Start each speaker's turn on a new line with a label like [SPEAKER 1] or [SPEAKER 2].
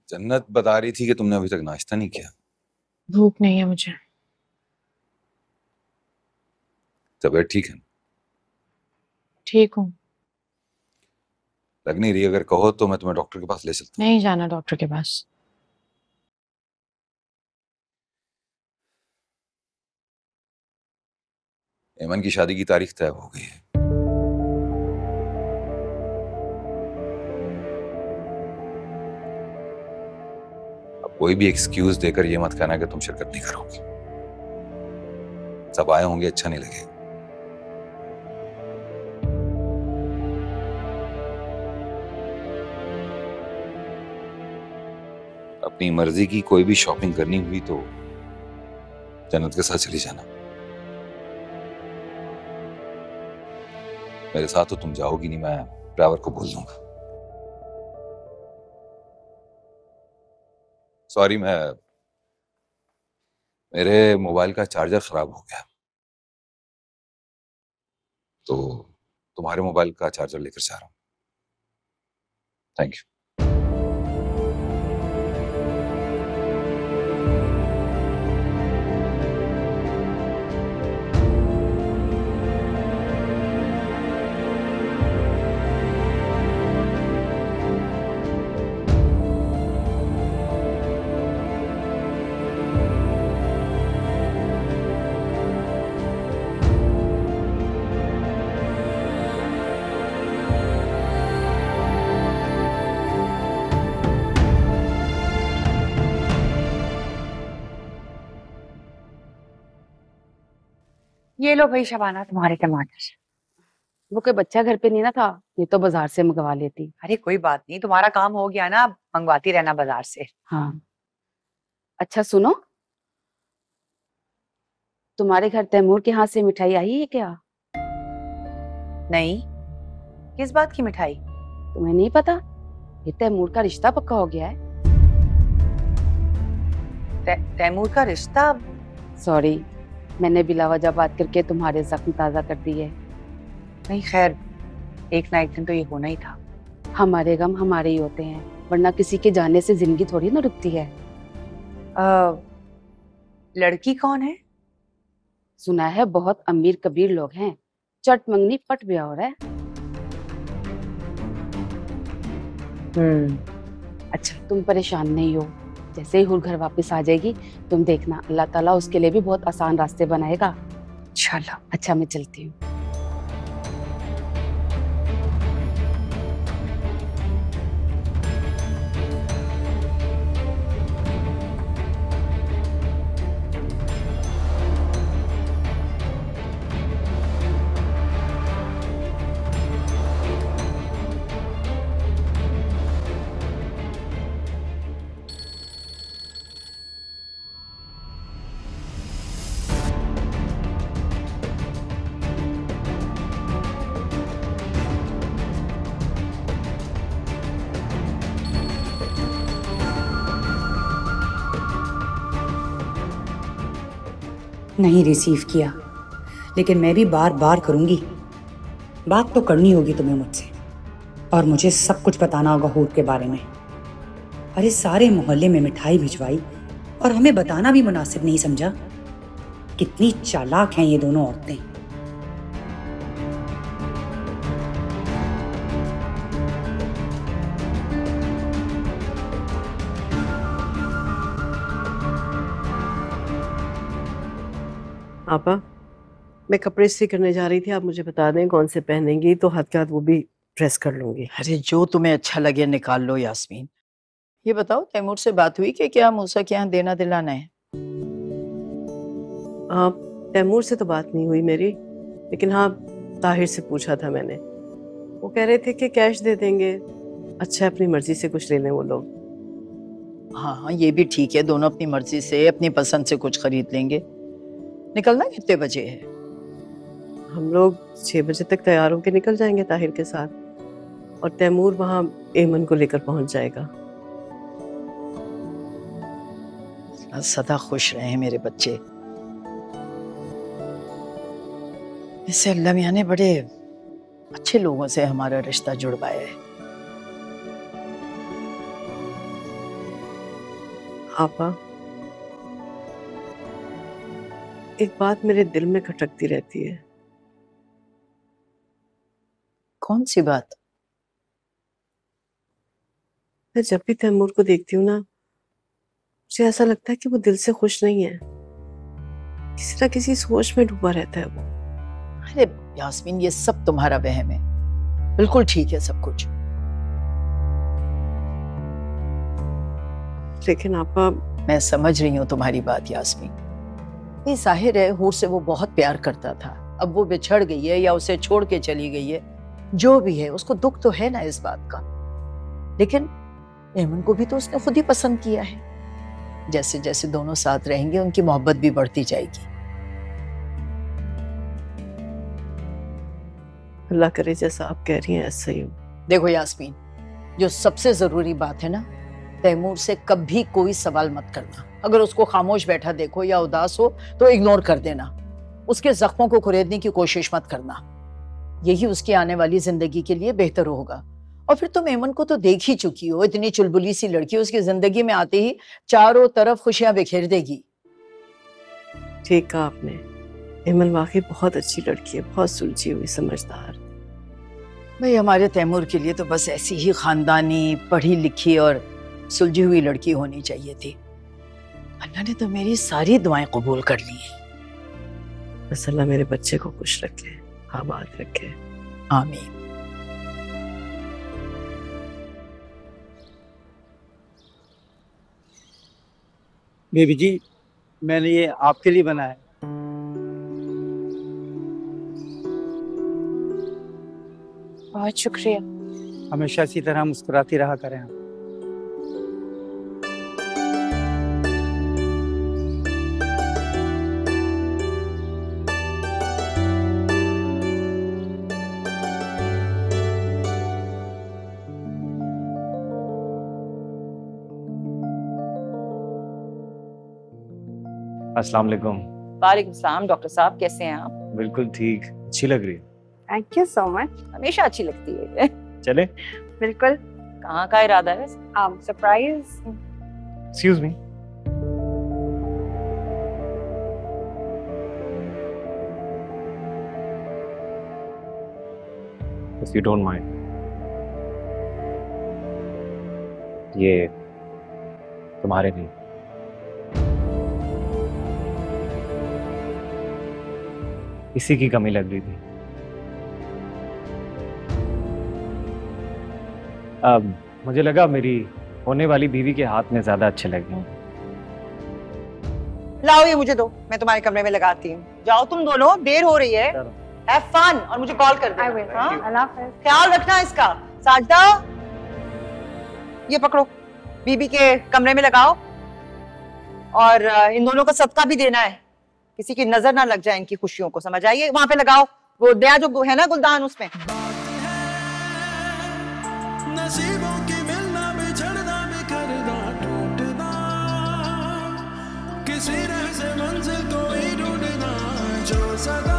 [SPEAKER 1] जन्नत बता रही थी कि तुमने अभी तक नाश्ता नहीं किया।
[SPEAKER 2] भूख नहीं है मुझे।
[SPEAKER 1] तबीयत ठीक है?
[SPEAKER 2] ठीक हूँ।
[SPEAKER 1] लग नहीं रही, अगर कहो तो मैं तुम्हें डॉक्टर के पास ले चलता हूँ।
[SPEAKER 2] नहीं जाना डॉक्टर के पास।
[SPEAKER 1] एमन की शादी की तारीख तय हो गई है। अब कोई भी एक्सक्यूज देकर ये मत कहना कि तुम शिरकत नहीं करोगी। सब आए होंगे, अच्छा नहीं लगेगा। अपनी मर्जी की कोई भी शॉपिंग करनी हुई तो जन्नत के साथ चली जाना। मेरे साथ तो तुम जाओगी नहीं, मैं ड्राइवर को बोल दूंगा। सॉरी, मेरे मोबाइल का चार्जर खराब हो गया, तो तुम्हारे मोबाइल का चार्जर लेकर जा रहा हूँ। Thank you.
[SPEAKER 3] ये लो भाई शबाना तुम्हारे टमाटर।
[SPEAKER 4] वो कोई बच्चा घर पे नहीं ना था, ये तो बाजार से मंगवा लेती।
[SPEAKER 3] अरे कोई बात नहीं, तुम्हारा काम हो गया ना, अब मंगवाती रहना बाजार से।
[SPEAKER 4] हाँ। अच्छा सुनो, तुम्हारे घर तैमूर के हाथ से मिठाई आई है क्या?
[SPEAKER 3] नहीं, किस बात की मिठाई?
[SPEAKER 4] तुम्हें नहीं पता? ये तैमूर का रिश्ता पक्का हो गया है।
[SPEAKER 3] तैमूर का रिश्ता?
[SPEAKER 4] सॉरी, मैंने बिला वजह बात करके तुम्हारे जख्म ताजा कर दिए।
[SPEAKER 3] नहीं खैर, एक ना एक दिन तो ये होना ही था।
[SPEAKER 4] हमारे गम हमारे ही होते हैं, वरना किसी के जाने से जिंदगी थोड़ी ना रुकती है।
[SPEAKER 3] लड़की कौन है?
[SPEAKER 4] सुना है बहुत अमीर कबीर लोग हैं, चट मंगनी पट ब्याह हो रहा है। अच्छा तुम परेशान नहीं हो, जैसे ही हुर घर वापस आ जाएगी तुम देखना, अल्लाह ताला उसके लिए भी बहुत आसान रास्ते बनाएगा इंशाल्लाह। अच्छा मैं चलती हूँ।
[SPEAKER 5] नहीं रिसीव किया, लेकिन मैं भी बार बार करूंगी। बात तो करनी होगी तुम्हें मुझसे, और मुझे सब कुछ बताना होगा हूर के बारे में। अरे सारे मोहल्ले में मिठाई भिजवाई और हमें बताना भी मुनासिब नहीं समझा। कितनी चालाक हैं ये दोनों औरतें।
[SPEAKER 6] आपा, मैं कपड़े इस्त्री करने जा रही थी, आप मुझे बता दें कौन से पहनेंगी तो हाथ के हाथ वो भी ड्रेस कर लूंगी।
[SPEAKER 7] अरे जो तुम्हें अच्छा लगे निकाल लो यास्मीन। ये बताओ तैमूर से बात हुई कि क्या मूसा के यहाँ देना दिलाना है?
[SPEAKER 6] हाँ, तैमूर से तो बात नहीं हुई मेरी, लेकिन हाँ ताहिर से पूछा था मैंने। वो कह रहे थे कि कैश दे देंगे। अच्छा अपनी मर्जी से कुछ ले लें वो लोग।
[SPEAKER 7] हाँ हाँ ये भी ठीक है, दोनों अपनी मर्जी से अपनी पसंद से कुछ खरीद लेंगे। निकलना कितने बजे है?
[SPEAKER 6] हम लोग 6 बजे तक तैयार होकर निकल जाएंगे ताहिर के साथ, और तैमूर वहाँ एमन को लेकर पहुंच जाएगा।
[SPEAKER 7] सदा खुश रहे मेरे बच्चे। इससे अल्लाह मियां ने बड़े अच्छे लोगों से हमारा रिश्ता जुड़वाया है।
[SPEAKER 6] आपा, एक बात मेरे दिल में खटकती रहती है।
[SPEAKER 7] कौन सी बात?
[SPEAKER 6] मैं जब भी तैमूर को देखती हूँ ना, मुझे ऐसा लगता है कि वो दिल से खुश नहीं है, किसी ना किसी सोच में डूबा रहता है वो।
[SPEAKER 7] अरे यास्मीन, ये सब तुम्हारा वहम है, बिल्कुल ठीक है सब कुछ।
[SPEAKER 6] लेकिन आपा,
[SPEAKER 7] मैं समझ रही हूँ तुम्हारी बात यास्मीन। ये जाहिर है हूर से वो बहुत प्यार करता था, अब वो बिछड़ गई है या उसे छोड़ के चली गई है, जो भी है उसको दुख तो है ना इस बात का। लेकिन एमन को भी तो उसने खुद ही पसंद किया है। जैसे जैसे दोनों साथ रहेंगे उनकी मोहब्बत भी बढ़ती जाएगी।
[SPEAKER 6] अल्लाह करे जैसा आप कह रही हैं ऐसा ही हो।
[SPEAKER 7] देखो यास्मीन, जो सबसे जरूरी बात है ना, तैमूर से कभी कोई सवाल मत करना। अगर उसको खामोश बैठा देखो या उदास हो तो इग्नोर कर देना। उसके जख्मों को कुरेदने की कोशिश मत करना, यही उसकी आने वाली जिंदगी के लिए बेहतर होगा। और फिर तुम एमन को तो देख ही चुकी हो, इतनी चुलबुली सी लड़की उसकी जिंदगी में आते ही चारों तरफ खुशियां बिखेर देगी।
[SPEAKER 6] ठीक कहा आपने, एमन वाकई बहुत अच्छी लड़की है, बहुत सुलझी हुई, समझदार।
[SPEAKER 7] भाई हमारे तैमूर के लिए तो बस ऐसी ही खानदानी, पढ़ी लिखी और सुलझी हुई लड़की होनी चाहिए थी। अल्लाह ने तो मेरी सारी दुआएं कबूल कर ली हैं।
[SPEAKER 6] बस अल्लाह मेरे बच्चे को खुश रखे, आबाद रखे।
[SPEAKER 7] आमीन।
[SPEAKER 8] बेबी जी, मैंने ये आपके लिए बनाया है।
[SPEAKER 2] बहुत शुक्रिया।
[SPEAKER 8] हमेशा इसी तरह मुस्कुराती रहा करें आप।
[SPEAKER 9] अस्सलाम वालेकुम।
[SPEAKER 3] वालेकुम सलाम। डॉक्टर साहब कैसे हैं आप?
[SPEAKER 9] बिल्कुल ठीक, अच्छी लग रही है।
[SPEAKER 3] Thank you so much. हमेशा अच्छी लगती है।
[SPEAKER 9] चले?
[SPEAKER 3] बिल्कुल। कहाँ का इरादा है? Surprise.
[SPEAKER 9] Excuse me. If you don't mind, ये तुम्हारे लिए। इसी की कमी लग रही थी। अब मुझे लगा मेरी होने वाली बीवी के हाथ में ज्यादा अच्छे लगे।
[SPEAKER 3] लाओ ये मुझे दो, मैं तुम्हारे कमरे में लगाती हूँ। जाओ तुम दोनों, देर हो रही है। हैव फन और मुझे कॉल कर देना। हाँ? अल्लाह हाफ़िज़। ख्याल रखना इसका। साजदा, ये पकड़ो, बीबी के कमरे में लगाओ और इन दोनों को सदका भी देना है, किसी की नजर ना लग जाए इनकी खुशियों को। समझ आइए? वहां पे लगाओ, वो नया जो है ना गुलदान, उसमें।
[SPEAKER 10] नसीबों की मिलना, बिछड़ना, बिखरना, टूटना, किसी राह से मंजिल कोई ढूंढना, जो सदा